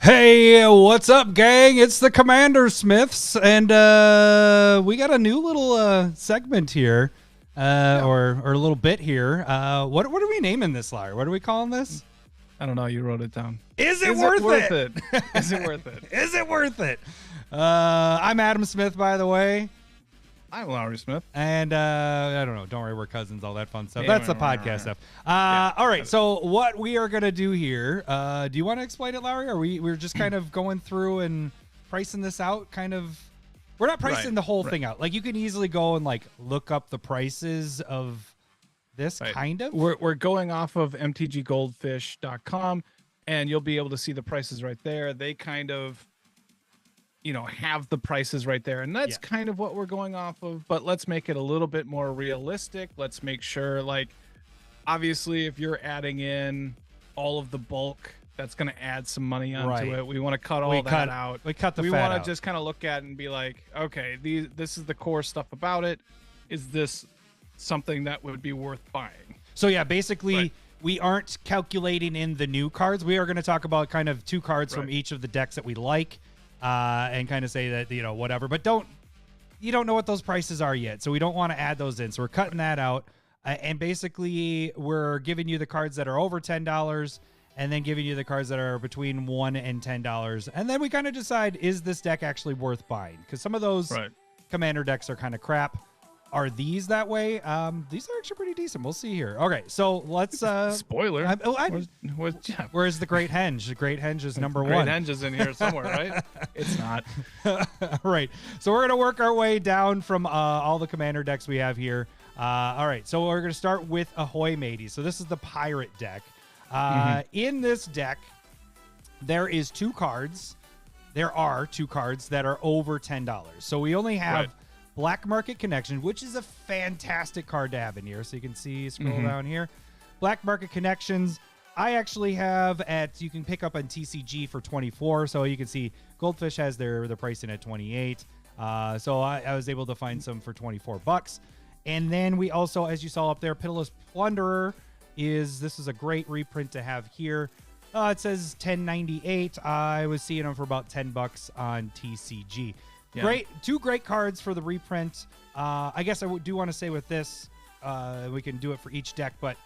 Hey, what's up, gang? It's the Commander Smiths, and we got a new little segment here, or a little bit here. What are we naming this, Larry? What are we calling this? I don't know. You wrote it down. Is it worth it? Is it worth it? Is it worth it? I'm Adam Smith, by the way. I'm Lowry Smith. And I don't know. Don't worry, we're cousins, all that fun stuff. That's the podcast stuff. All right. So what we are going to do here, do you want to explain it, Lowry? Or we're just kind of going through and pricing this out? Kind of. We're not pricing the whole thing out. Like, you can easily go and like look up the prices of this kind of. We're going off of mtggoldfish.com, and you'll be able to see the prices right there. They kind of, have the prices right there. And that's kind of what we're going off of, but let's make it a little bit more realistic. Let's make sure, like, obviously, if you're adding in all of the bulk, that's going to add some money onto it. We want to cut all that out. We cut the fat out. We want to just kind of look at it and be like, okay, this is the core stuff about it. Is this something that would be worth buying? So, yeah, basically, we aren't calculating in the new cards. We are going to talk about kind of two cards from each of the decks that we like. And kind of say that, whatever, but you don't know what those prices are yet. So we don't want to add those in. So we're cutting that out. And basically we're giving you the cards that are over $10 and then giving you the cards that are between $1 and $10. And then we kind of decide, is this deck actually worth buying? Because some of those commander decks are kind of crap. Are these that way? These are actually pretty decent. We'll see here. Okay, so let's... Spoiler. Where's Jeff? Where's the Great Henge? The Great Henge is number one. Great Henge is in here somewhere, right? It's not. Right. So we're going to work our way down from all the commander decks we have here. All right, so we're going to start with Ahoy Mateys. So this is the pirate deck. In this deck, there are two cards that are over $10. So we only have... Black Market Connection, which is a fantastic card to have in here. So you can see, scroll down here. Black Market Connections, I actually have you can pick up on TCG for 24. So you can see Goldfish has their pricing at 28. So I was able to find some for $24. And then we also, as you saw up there, Pitiless Plunderer this is a great reprint to have here. It says $10.98. I was seeing them for about $10 on TCG. Yeah. Two great cards for the reprint. I guess I do want to say with this, we can do it for each deck, but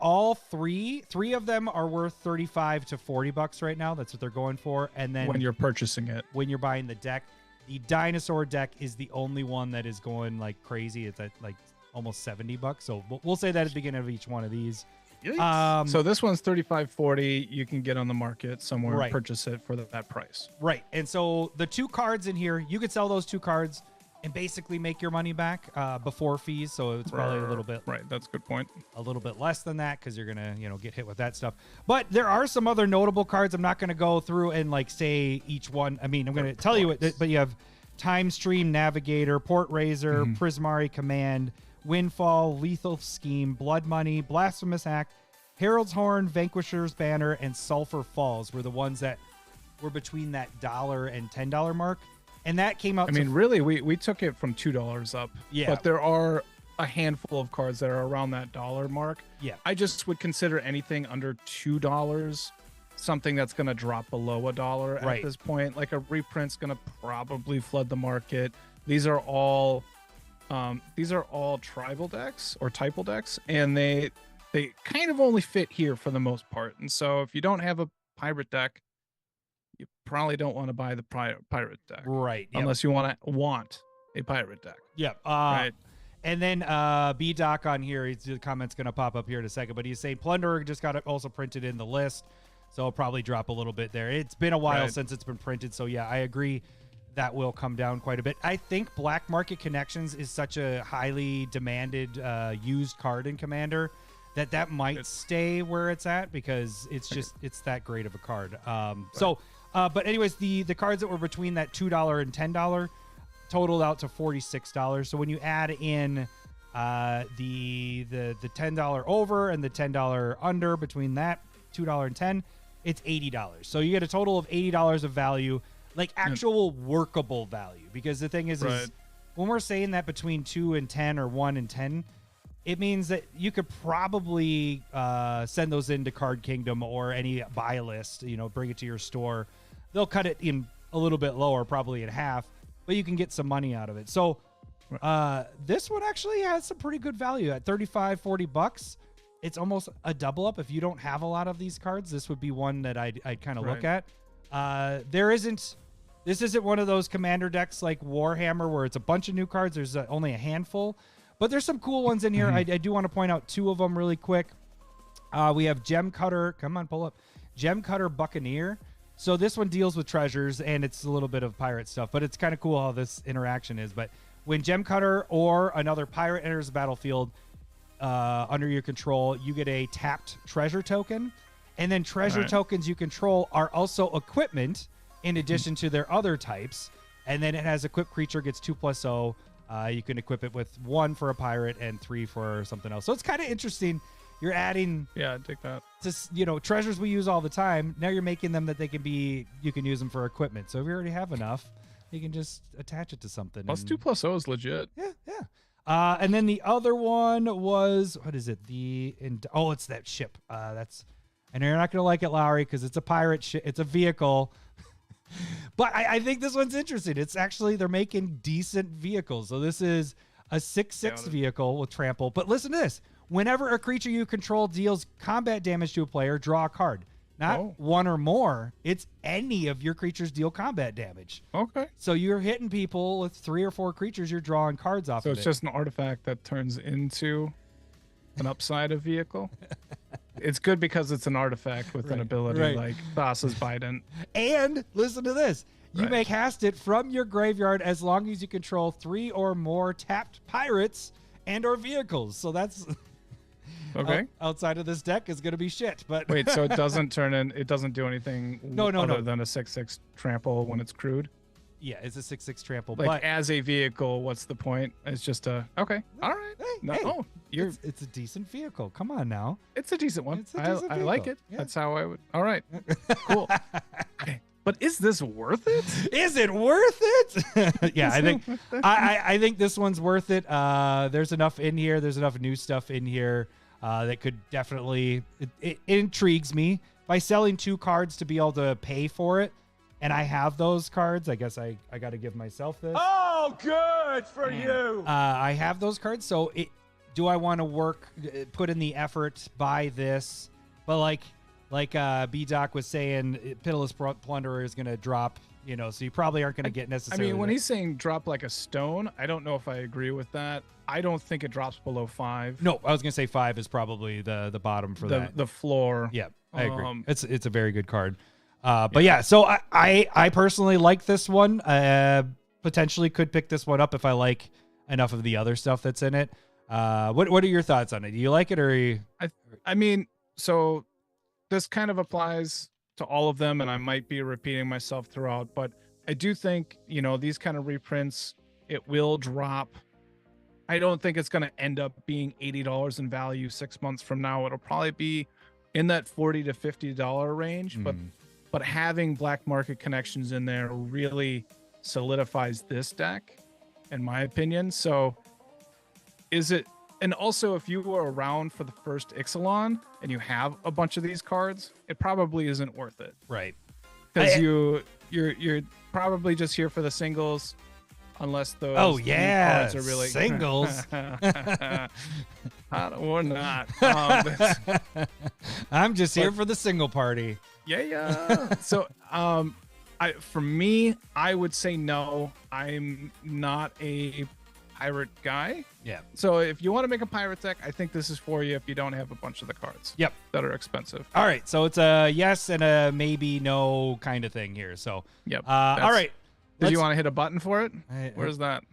all three of them are worth $35 to $40 right now. That's what they're going for. And then when you're purchasing it, when you're buying the deck, the dinosaur deck is the only one that is going like crazy. It's at like almost $70. So we'll say that at the beginning of each one of these. So this one's $35.40. You can get on the market somewhere and purchase it for that price. Right. And so the two cards in here, you could sell those two cards and basically make your money back before fees. So it's probably a little bit. Right. That's a good point. A little bit less than that because you're going to, get hit with that stuff. But there are some other notable cards. I'm not going to go through and like say each one. I mean, I'm going to tell you it, but you have Time Stream Navigator, Port Razor, Prismari Command, Windfall, Lethal Scheme, Blood Money, Blasphemous Act, Herald's Horn, Vanquisher's Banner, and Sulphur Falls were the ones that were between that $1 and $10 mark. And that came out. Really, we took it from $2 up. Yeah. But there are a handful of cards that are around that $1 mark. Yeah. I just would consider anything under $2 something that's going to drop below $1 at this point. Like a reprint's going to probably flood the market. These are all tribal decks or typal decks, and they kind of only fit here for the most part. And so if you don't have a pirate deck, you probably don't want to buy the pirate deck. Right. Unless you want a pirate deck. Yep. Right. And then B-Doc on here, the comment's going to pop up here in a second, but he's saying Plunderer just got it also printed in the list, so it'll probably drop a little bit there. It's been a while since it's been printed, so yeah, I agree. That will come down quite a bit. I think Black Market Connections is such a highly demanded used card in Commander that might stay where it's at because it's that great of a card. But anyways, the cards that were between that $2 and $10 totaled out to $46. So when you add in the $10 over and the $10 under between that $2 and $10, it's $80. So you get a total of $80 of value. Like actual workable value, because the thing is when we're saying that between 2 and 10 or 1 and 10, it means that you could probably send those into Card Kingdom or any buy list, bring it to your store. They'll cut it in a little bit lower, probably in half, but you can get some money out of it. So this one actually has some pretty good value at $35-$40. It's almost a double up. If you don't have a lot of these cards, this would be one that I'd kind of look at. This isn't one of those commander decks like Warhammer where it's a bunch of new cards. There's only a handful, but there's some cool ones in here. I do want to point out two of them really quick. We have Gem Cutter. Come on, pull up. Gem Cutter Buccaneer. So this one deals with treasures, and it's a little bit of pirate stuff, but it's kind of cool how this interaction is. But when Gem Cutter or another pirate enters the battlefield under your control, you get a tapped treasure token. And then treasure tokens you control are also equipment in addition to their other types. And then it has equipped creature, gets 2+0. You can equip it with 1 for a pirate and 3 for something else. So it's kind of interesting. You're adding I take that. To treasures we use all the time. Now you're making them that you can use them for equipment. So if you already have enough, you can just attach it to something. Plus 2+0 is legit. Yeah. And then the other one was, what is it? It's that ship. And you're not going to like it, Lowry, because it's a pirate ship. It's a vehicle. But I think this one's interesting. It's actually, they're making decent vehicles. So this is a 6/6 vehicle with trample. But listen to this. Whenever a creature you control deals combat damage to a player, draw a card. Not one or more. It's any of your creatures deal combat damage. Okay. So you're hitting people with 3 or 4 creatures. You're drawing cards off of it. So it's just an artifact that turns into an upside of vehicle. It's good because it's an artifact with an ability like Thassa's Bident. And listen to this. You may cast it from your graveyard as long as you control 3 or more tapped pirates and or vehicles. So that's okay. Outside of this deck is going to be shit. But wait, so it doesn't do anything other than a 6/6 trample when it's crewed? Yeah, it's a 6/6 trample. Like but as a vehicle, what's the point? It's just all right. It's a decent vehicle. Come on now. It's a decent one. I like it. Yeah. That's how I would. All right, cool. Okay. But is this worth it? Is it worth it? Yeah, I think this one's worth it. There's enough in here. There's enough new stuff in here that could definitely. It intrigues me. By selling 2 cards to be able to pay for it, and I have those cards, I guess I got to give myself this. Oh, good for you. I have those cards, so do I want to put in the effort, buy this? But like B-Doc was saying, Pitiless Plunderer is going to drop, so you probably aren't going to get necessarily. I mean, when he's saying drop like a stone, I don't know if I agree with that. I don't think it drops below 5. No, I was going to say 5 is probably the bottom for that. The floor. Yeah, I agree. It's a very good card. But yeah, so I personally like this one. Potentially could pick this one up if I like enough of the other stuff that's in it. What are your thoughts on it? Do you like it or? I mean, so this kind of applies to all of them, and I might be repeating myself throughout, but I do think, these kind of reprints, it will drop. I don't think it's going to end up being $80 in value 6 months from now. It'll probably be in that $40 to $50 range, but having black market connections in there really solidifies this deck, in my opinion. So and also if you were around for the first Ixalan and you have a bunch of these cards, it probably isn't worth it. Right. Because you're probably just here for the singles, unless those cards are really singles. Or not. I'm just here for the single party. Yeah. So for me, I would say no. I'm not a pirate guy. Yeah. So if you want to make a pirate deck, I think this is for you if you don't have a bunch of the cards. Yep. That are expensive. All right. So it's a yes and a maybe no kind of thing here. So yep. All right. Did you want to hit a button for it? Where's that?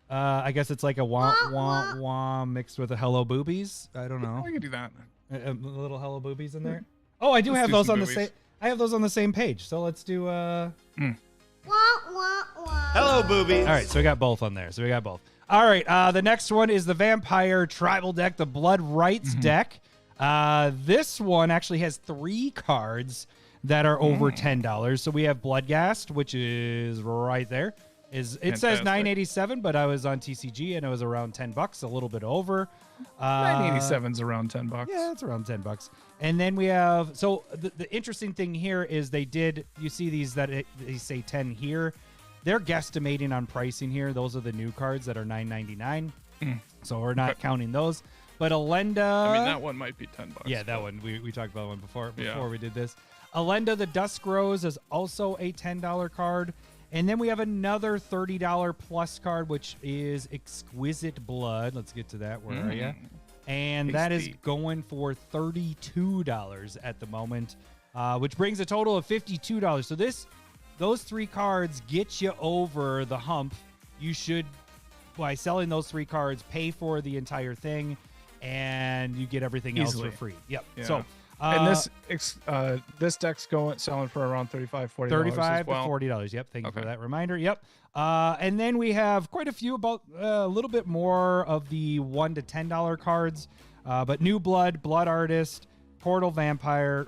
I guess it's like a wah mixed with a hello boobies. I don't know. I can do that. A little hello boobies in there. Oh, I do have those on the same. I have those on the same page. So let's do. Hello, boobies. All right. So we got both on there. All right. The next one is the Vampire Tribal deck, the Blood Rites deck. This one actually has 3 cards that are over $10. So we have Bloodghast, which is right there. It says 987, but I was on TCG and it was around $10, a little bit over. 987's around $10. Yeah, it's around $10. And then we have, so the interesting thing here is you see these that they say 10 here. They're guesstimating on pricing here. Those are the new cards that are $9.99. So we're not counting those. But Alenda, I mean, that one might be $10. Yeah, that one. We talked about one before we did this. Alenda the Dusk Rose is also a $10 card. And then we have another $30 plus card, which is Exquisite Blood. Let's get to that. Where are you? And that is going for $32 at the moment, which brings a total of $52. So those three cards get you over the hump. You should, by selling those three cards, pay for the entire thing, and you get everything else for free. Yep. Yeah. So. And this deck's selling for around $35, $40 $35 as well. to $40. Yep. Thank you for that reminder. Yep. And then we have quite a few, about a little bit more of the $1 to $10 cards. But New Blood, Blood Artist, Cordial Vampire,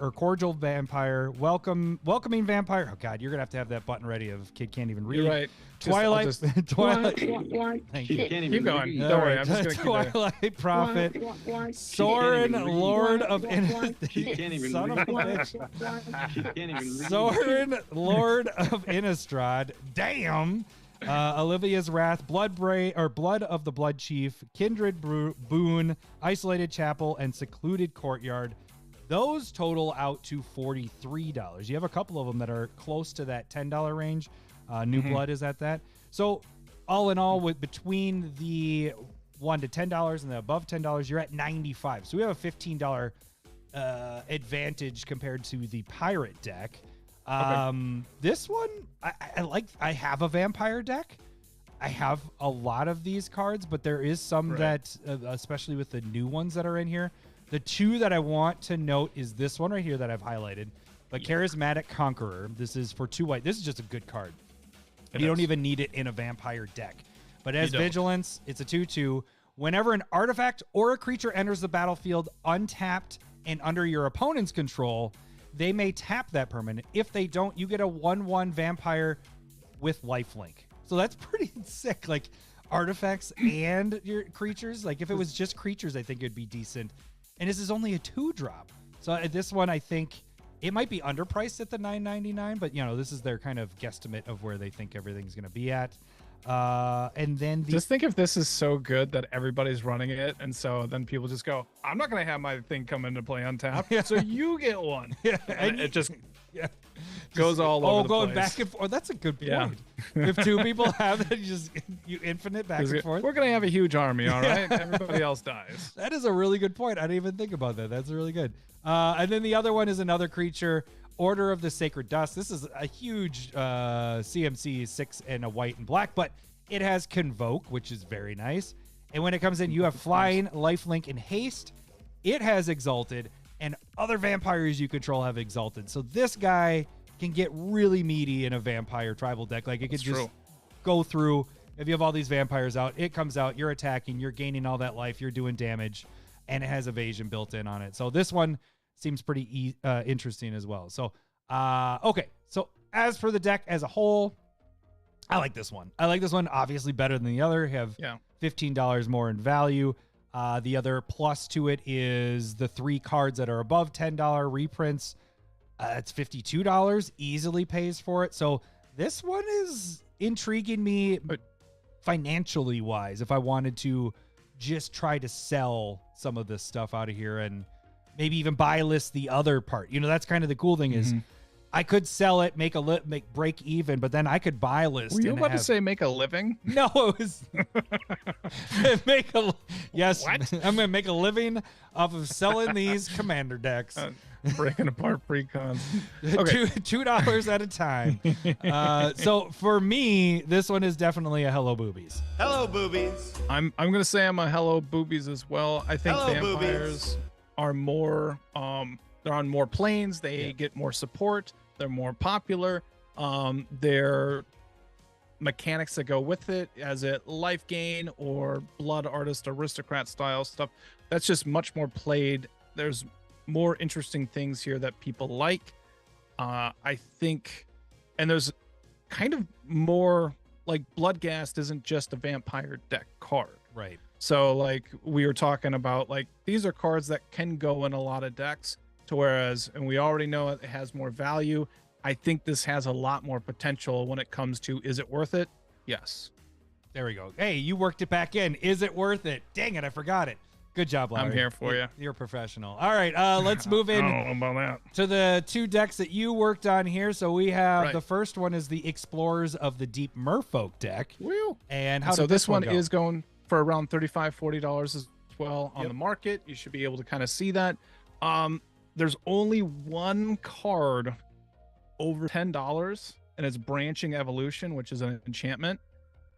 Welcoming Vampire. Oh God, you're gonna have that button ready. If kid can't even read. You're right. Twilight. Twilight. Thank you. Keep going. Don't worry. I'm just gonna keep Twilight Prophet. Soren, Lord of Soren, Lord of Innistrad. Damn. Olivia's Wrath, Blood of the Blood Chief, Kindred Boon, Isolated Chapel, and Secluded Courtyard. Those total out to $43. You have a couple of them that are close to that $10 range. New Blood is at that. So all in all, between the $1 to $10 and the above $10, you're at $95. So we have a $15 advantage compared to the Pirate deck. This one, I like. I have a vampire deck. I have a lot of these cards, but there is some that, especially with the new ones that are in here. The two that I want to note is this one right here that I've highlighted. But Charismatic Conqueror. This is for 2 white. This is just a good card. You don't even need it in a vampire deck. But as Vigilance, it's a 2/2. Whenever an artifact or a creature enters the battlefield untapped and under your opponent's control, they may tap that permanent. If they don't, you get a 1/1 vampire with lifelink. So that's pretty sick. Like artifacts and your creatures. Like if it was just creatures, I think it'd be decent. And this is only a 2-drop. So this one, I think it might be underpriced at the $9.99, but this is their kind of guesstimate of where they think everything's going to be at. And then just think if this is so good that everybody's running it, and so then people just go, I'm not going to have my thing come into play untapped, so you get one. And it just goes all over the going place. back and forth. That's a good point. If two people have that, you infinite back and forth. We're going to have a huge army, all right? Everybody else dies. That is a really good point. I didn't even think about that. That's really good. And then the other one is another creature, Order of the Sacred Dust. This is a huge CMC 6 and a white and black, but it has Convoke, which is very nice. And when it comes in, you have Flying, Lifelink, and Haste. It has Exalted, and other vampires you control have Exalted. So this guy can get really meaty in a vampire tribal deck. Like it could just go through. If you have all these vampires out, it comes out, you're attacking, you're gaining all that life, you're doing damage, and it has evasion built in on it. So this one seems pretty interesting as well. So, okay. So as for the deck as a whole, I like this one. I like this one obviously better than the other. Have $15 more in value. The other plus to it is the 3 cards that are above $10 reprints. It's $52, easily pays for it. So this one is intriguing me financially wise. If I wanted to just try to sell some of this stuff out of here and maybe even buy list the other part. That's kind of the cool thing is I could sell it, make break even, but then I could buy list. Were you about to say make a living? No, it was yes. What? I'm gonna make a living off of selling these commander decks. Breaking apart precons. Okay. $2 at a time. So for me, this one is definitely a Hello Boobies. Hello Boobies. I'm gonna say I'm a Hello Boobies as well. I think vampires are more they're on more planes, they get more support, they're more popular. Their mechanics that go with it, as it life gain or blood artist aristocrat style stuff, that's just much more played. There's more interesting things here that people like. I think, and there's kind of more like Bloodghast isn't just a vampire deck card. Right. So like we were talking about, like these are cards that can go in a lot of decks, to whereas, and we already know it has more value. I think this has a lot more potential when it comes to, is it worth it? Yes. There we go. Hey, you worked it back in. Is it worth it? Dang it, I forgot it. Good job, Larry. I'm here for you. You're a professional. All right, let's move in about that. to the two decks that you worked on here. So we have Right. the first one is the Explorers of the Deep Merfolk deck. Woo. And how So did this one go? is going for around $35-$40 as well on the market. You should be able to kind of see that. There's only one card over $10, and it's Branching Evolution, which is an enchantment.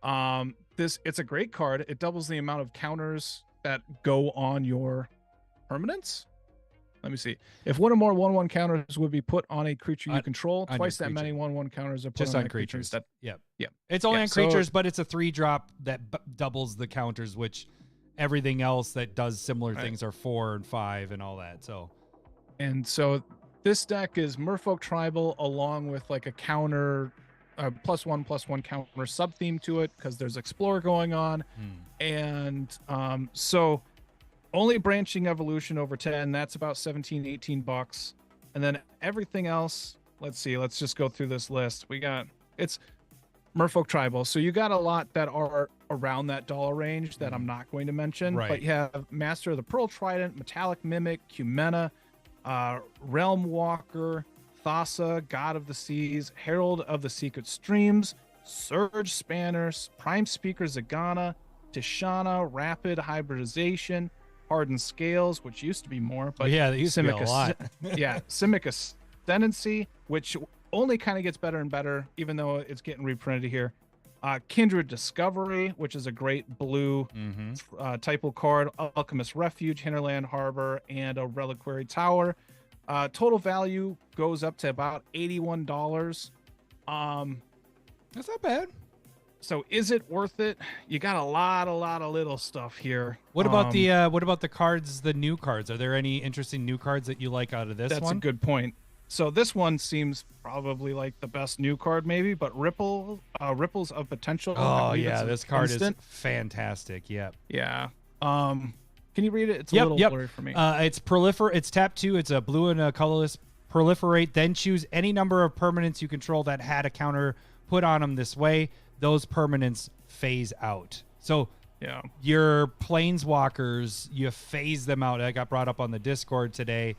It's a great card. It doubles the amount of counters that go on your permanents. Let me see. If one or more 1/1 counters would be put on a creature you control, on twice your that creature. many 1/1 counters are put Just on on that creatures. That, Yep. yeah. It's only Yeah, on so- creatures, but it's a 3-drop that doubles the counters, which everything else that does similar things are 4 and 5 and all that. So this deck is Merfolk Tribal along with like a counter, +1/+1 counter sub theme to it, because there's Explorer going on. And so only Branching Evolution over 10, that's about $17-$18. And then everything else, let's see, let's just go through this list. It's Merfolk Tribal. So you got a lot that are around that dollar range that I'm not going to mention. Right. But you have Master of the Pearl Trident, Metallic Mimic, Cumena, Realm Walker, Thassa, God of the Seas, Herald of the Secret Streams, Surge Spanners, Prime Speaker Zagana, Tishana, Rapid Hybridization, Hardened Scales, which used to be more, but yeah, that used to be a Simic lot. yeah, Simic Ascendancy, which only kind of gets better and better, even though it's getting reprinted here. Kindred Discovery, which is a great blue typo card. Alchemist Refuge, Hinterland Harbor, and a Reliquary Tower. Total value goes up to about $81. That's not bad. So is it worth it? You got a lot of little stuff here. What about the cards, the new cards? Are there any interesting new cards that you like out of this one? That's a good point. So this one seems probably like the best new card, maybe, but Ripples of Potential. Oh yeah, this card instant. is fantastic. Yep. Yeah. Can you read it? It's a little blurry for me. It's tap 2. It's a blue and a colorless. Proliferate. Then choose any number of permanents you control that had a counter put on them this way. Those permanents phase out. So yeah, your planeswalkers, you phase them out. That got brought up on the Discord today.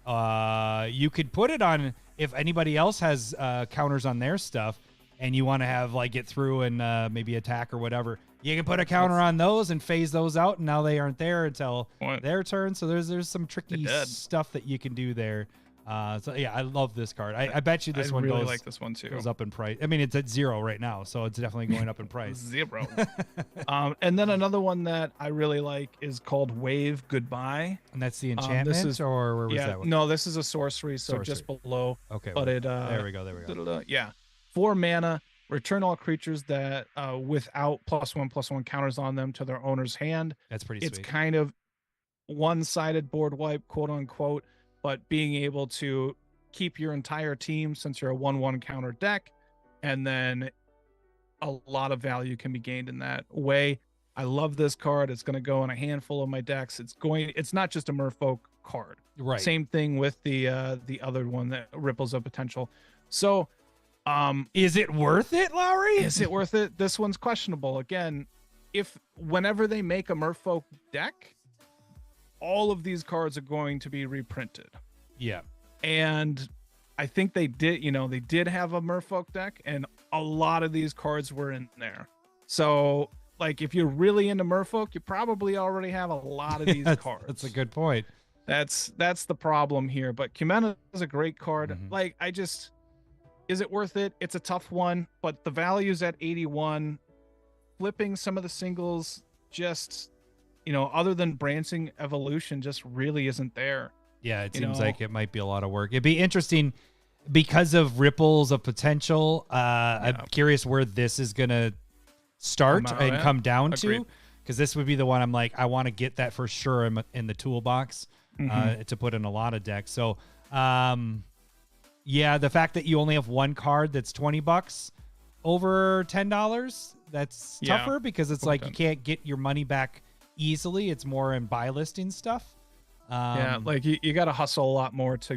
You could put it on if anybody else has counters on their stuff and you want to have like get through and maybe attack or whatever. You can put a counter on those and phase those out, and now they aren't there until their turn. So there's some tricky stuff that you can do there. So yeah, I love this card. I bet you this one really goes like this one too. Goes up in price. I mean, it's at 0 right now, so it's definitely going up in price. 0. And then another one that I really like is called Wave Goodbye. And that's the enchantment, or where was that one? No, this is a sorcery, so just below. Okay, but it there we go. Yeah, 4 mana. Return all creatures that without +1/+1 counters on them to their owner's hand. That's pretty sweet. It's kind of one-sided board wipe, quote unquote, but being able to keep your entire team since you're a 1/1 counter deck, and then a lot of value can be gained in that way. I love this card. It's going to go in a handful of my decks. It's not just a Merfolk card. Right. Same thing with the other one, that Ripples of Potential. So is it worth it, Lowry? Is it worth it? This one's questionable. Again, whenever they make a Merfolk deck, all of these cards are going to be reprinted. Yeah. And I think they did have a Merfolk deck, and a lot of these cards were in there. So like if you're really into Merfolk, you probably already have a lot of these cards. That's a good point. That's the problem here. But Cumena is a great card. Like is it worth it? It's a tough one, but the value's at 81. Flipping some of the singles just, other than Branching Evolution, just really isn't there. Yeah, it seems like it might be a lot of work. It'd be interesting because of Ripples of Potential. I'm curious where this is going to start and come down to, because this would be the one I'm like, I want to get that for sure in the toolbox to put in a lot of decks. So, yeah, the fact that you only have one card that's $20, over $10, that's Yeah, tougher because it's over like 10. you can't get your money back easily. It's more in buy listing stuff. Yeah, like you got to hustle a lot more to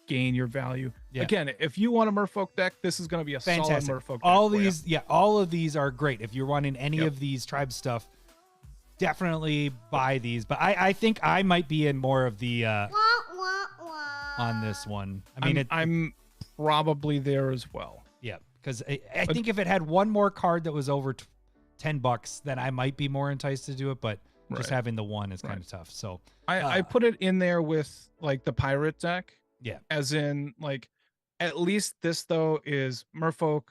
gain your value. Yeah. Again, if you want a Merfolk deck, this is going to be a fantastic. solid Merfolk deck. All for these, ya. all of these are great. If you're wanting any Yep. of these tribe stuff, definitely buy these. But I think I might be in more of the on this one. I mean, I'm probably there as well. yeah, because I think if it had one more card that was over $10, then I might be more enticed to do it. But just Right. having the one is kind of tough. So I put it in there with like the pirate deck. yeah, As in, like, at least this though is Merfolk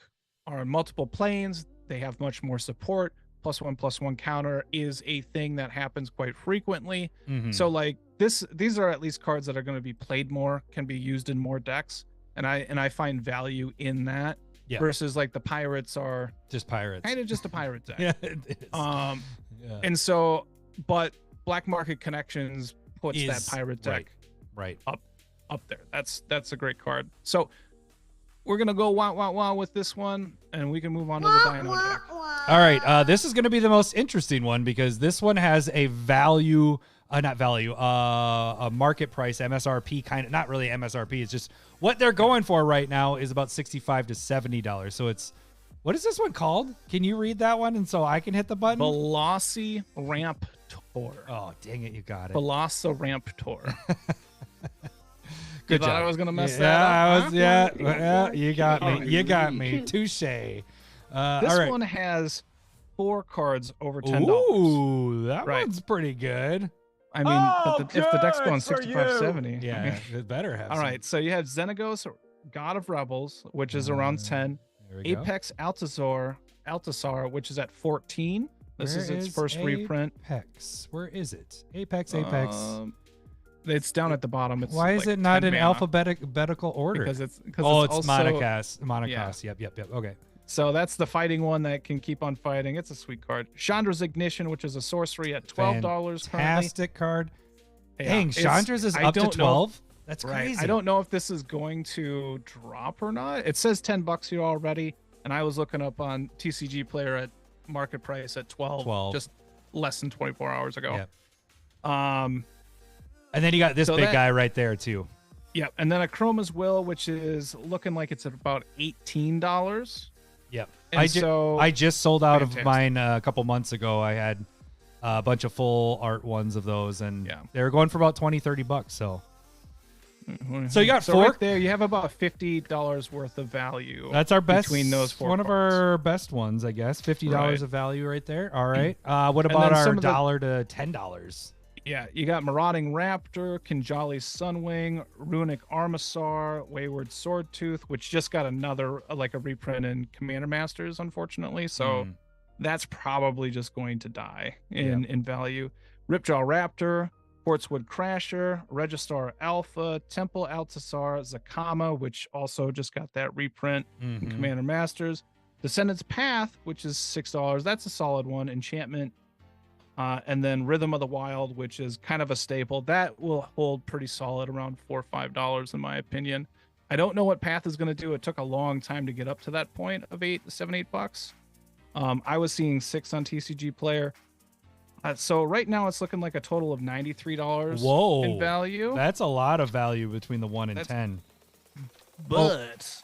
are on multiple planes. They have much more support. +1/+1 counter is a thing that happens quite frequently. Mhm. So like these are at least cards that are going to be played more, can be used in more decks, and I find value in that. Yeah. Versus like the pirates are just pirates. kind of just a pirate deck. Yeah, it is. Yeah. And So, but Black Market Connections puts that pirate deck right. up there. That's a great card. So we're gonna go wow with this one, and we can move on to the Dino deck. All right, this is going to be the most interesting one because this one has a value, not value, a market price, MSRP kind of, not really MSRP. It's just what they're going for right now is about $65 to $70. So it's, what is this one called? Can you read that one? And so I can hit the button. Velociraptor. Oh, dang it. You got it. Velociraptor. Good thought job. I was gonna mess yeah, that up, I huh? was, yeah, you got me. You got me. Touche. This all right. one has 4 cards over $10. Ooh, that Right. one's pretty good. I mean, but if the deck's good going for 65-70. Yeah, I mean, it better have all some. right, so you have Xenagos, God of Rebels, which is around 10. There we go. Apex Altasar, which is at 14. This is Where its first reprint. Apex. Where is it? Apex. It's down at the bottom. It's Why is like it not 10 in mana, alphabetical order? Because it's it's also, Monocast. Yeah. Yep. Okay. So that's the fighting one that can keep on fighting. It's a sweet card. Chandra's Ignition, which is a sorcery at $12 currently. Fantastic card. Yeah, Dang, Chandra's is I up to don't know- 12. That's Right. crazy. I don't know if this is going to drop or not. It says $10 here already, and I was looking up on TCG Player at market price at 12. Just less than 24 hours ago. Yep. Um, And then you got this So big that- guy right there too. yeah, and then a Chroma's Will, which is looking like it's at about $18. Yep. And I just sold out of Fantastic. mine a couple months ago. I had a bunch of full art ones of those, and Yeah. they were going for about $20-$30. So you got So 4. right there, you have about $50 worth of value. That's our best. between those 4 one of cards. our best ones, I guess. $50 Right. of value right there. All right. What And about then our some of the- $1 to $10? Yeah, you got Marauding Raptor, Kinjali Sunwing, Runic Armasaur, Wayward Swordtooth, which just got another like a reprint in Commander Masters, unfortunately. So that's probably just going to die in value. Ripjaw Raptor, Portswood Crasher, Registar Alpha, Temple Altasar, Zakama, which also just got that reprint in Commander Masters. Descendants Path, which is $6. That's a solid one. Enchantment. And then Rhythm of the Wild, which is kind of a staple. That will hold pretty solid around $4 or $5 in my opinion. I don't know what Path is going to do. It took a long time to get up to that point of $8 I was seeing 6 on TCG Player. So right now it's looking like a total of $93 Whoa. in value. That's a lot of value between the 1 and That's- 10. But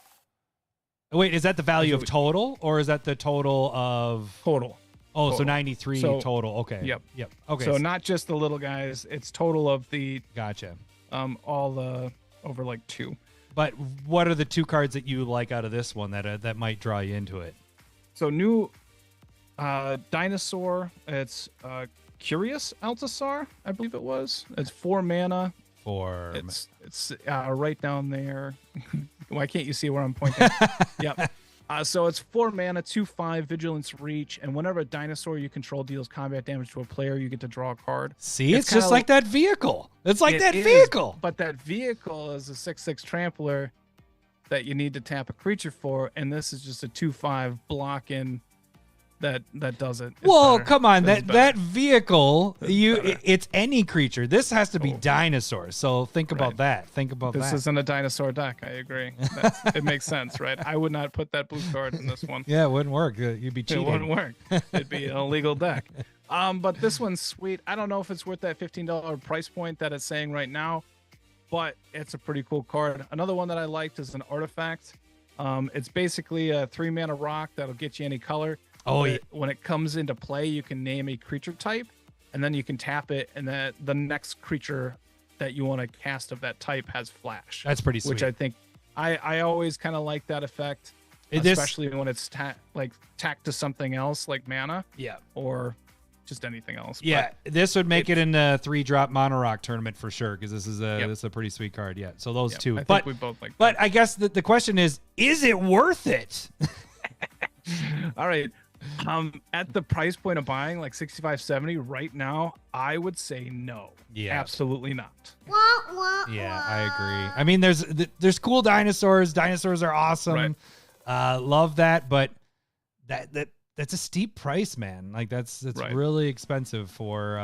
Wait, is that the value of That's total, or is that the total of? total. Oh, so Total. 93 So- total. Okay. Yep. Okay. So not just the little guys. It's total of the gotcha. all the over like 2. But what are the 2 cards that you like out of this one that might draw you into it? So new dinosaur. It's Curious Altasar, I believe it was. It's 4 mana. For It's right down there. Why can't you see where I'm pointing? Yep. So it's 4 mana, 2/5 Vigilance Reach, and whenever a dinosaur you control deals combat damage to a player, you get to draw a card. see, it's kinda just like that vehicle. It's like It that is, vehicle. But that vehicle is a 6/6 trampler that you need to tap a creature for, and this is just a 2/5 blocking that does it. It's Well, better. come on, This is that better. vehicle, This is better. it's any creature. This has to be Oh. dinosaurs. So think about Right. that. Think about This that. isn't a dinosaur deck. I agree. It makes sense, right? I would not put that boost card in this one. Yeah, it wouldn't work. You'd be It cheating. wouldn't work. It'd be an illegal deck. But this one's sweet. I don't know if it's worth that $15 price point that it's saying right now, but it's a pretty cool card. Another one that I liked is an artifact. It's basically a 3-mana rock that'll get you any color. Oh, yeah. When it comes into play, you can name a creature type, and then you can tap it, and the next creature that you want to cast of that type has flash. That's pretty sweet. Which I think I always kind of like that effect, This- especially when it's tacked to something else like mana yeah. or just anything else. Yeah, this would make it in a 3-drop mono rock tournament for sure because this is Yep. a pretty sweet card. Yeah, so those two. I But think we both like but I guess the question is it worth it? that. All right. At the price point of buying like 65-70 right now, I would say no. Yeah. Absolutely not. Yeah, I agree. I mean, there's cool dinosaurs. Dinosaurs are awesome. Love that, but that's a steep price, man. Like that's Right. really expensive for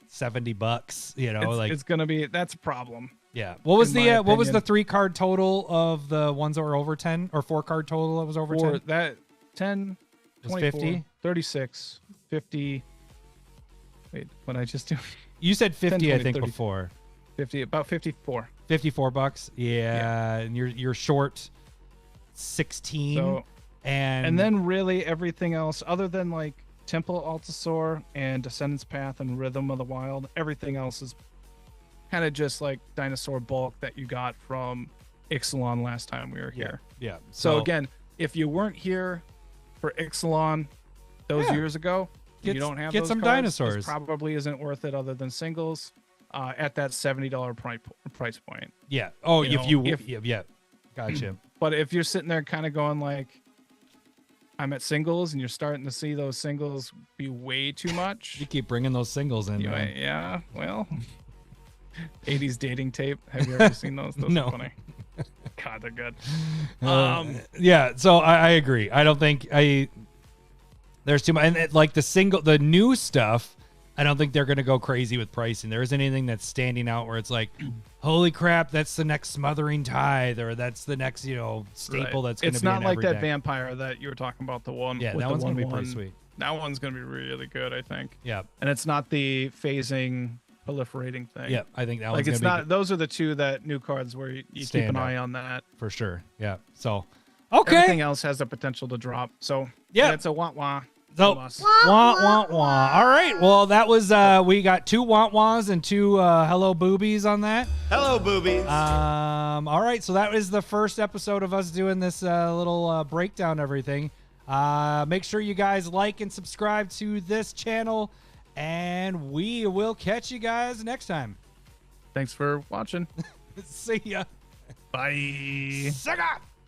$70. You know, It's gonna be that's a problem. yeah. What was in my what was the opinion. 3-card total of the ones that were over 10 or 4-card total that was over For 10? that 10, Was 24, 50? 36, 50. Wait, what I just do? You said 50, 10, I 20, think 30. before. 50, about 54. $54. Yeah, and you're short 16. So and then really everything else other than like Temple Altasaur and Descendants Path and Rhythm of the Wild, everything else is kind of just like dinosaur bulk that you got from Ixalan last time we were here. yeah. So again, if you weren't here for Ixalan those Yeah. years ago, Get- you don't have get those some cards, dinosaurs. This probably isn't worth it other than singles at that $70 price point. yeah. Oh, you if know, you if- yeah. Gotcha. But if you're sitting there kind of going like, I'm at singles, and you're starting to see those singles be way too much. You keep bringing those singles in, You man. might- yeah, well, 80s dating tape. Have you ever seen those? Those No. are funny. God, they're good. Yeah, so I agree. I don't think there's too much, and like the new stuff. I don't think they're going to go crazy with pricing. There isn't anything that's standing out where it's like, holy crap, that's the next Smothering Tithe, or that's the next staple Right. that's going to It's be not in like every that deck. vampire that you were talking about. The one. Yeah, with that the one's going to be 1/1. pretty sweet. That one's going to be really good, I think. Yeah, And it's not the phasing, proliferating thing. yeah. I think that Like one's it's going to not. Those are the two that new cards where you keep Stand an out. eye on that. be for sure. Yeah. So, okay. Everything else has the potential to drop. So Yeah. it's a wah-wah. So, from us. wah, wah, wah. All right. Well, that was, we got 2 wah-wahs and 2 hello boobies on that. Hello, boobies. All right. So that was the first episode of us doing this little breakdown of everything. Make sure you guys like and subscribe to this channel, and we will catch you guys next time. Thanks for watching. See ya. Bye. Suck up.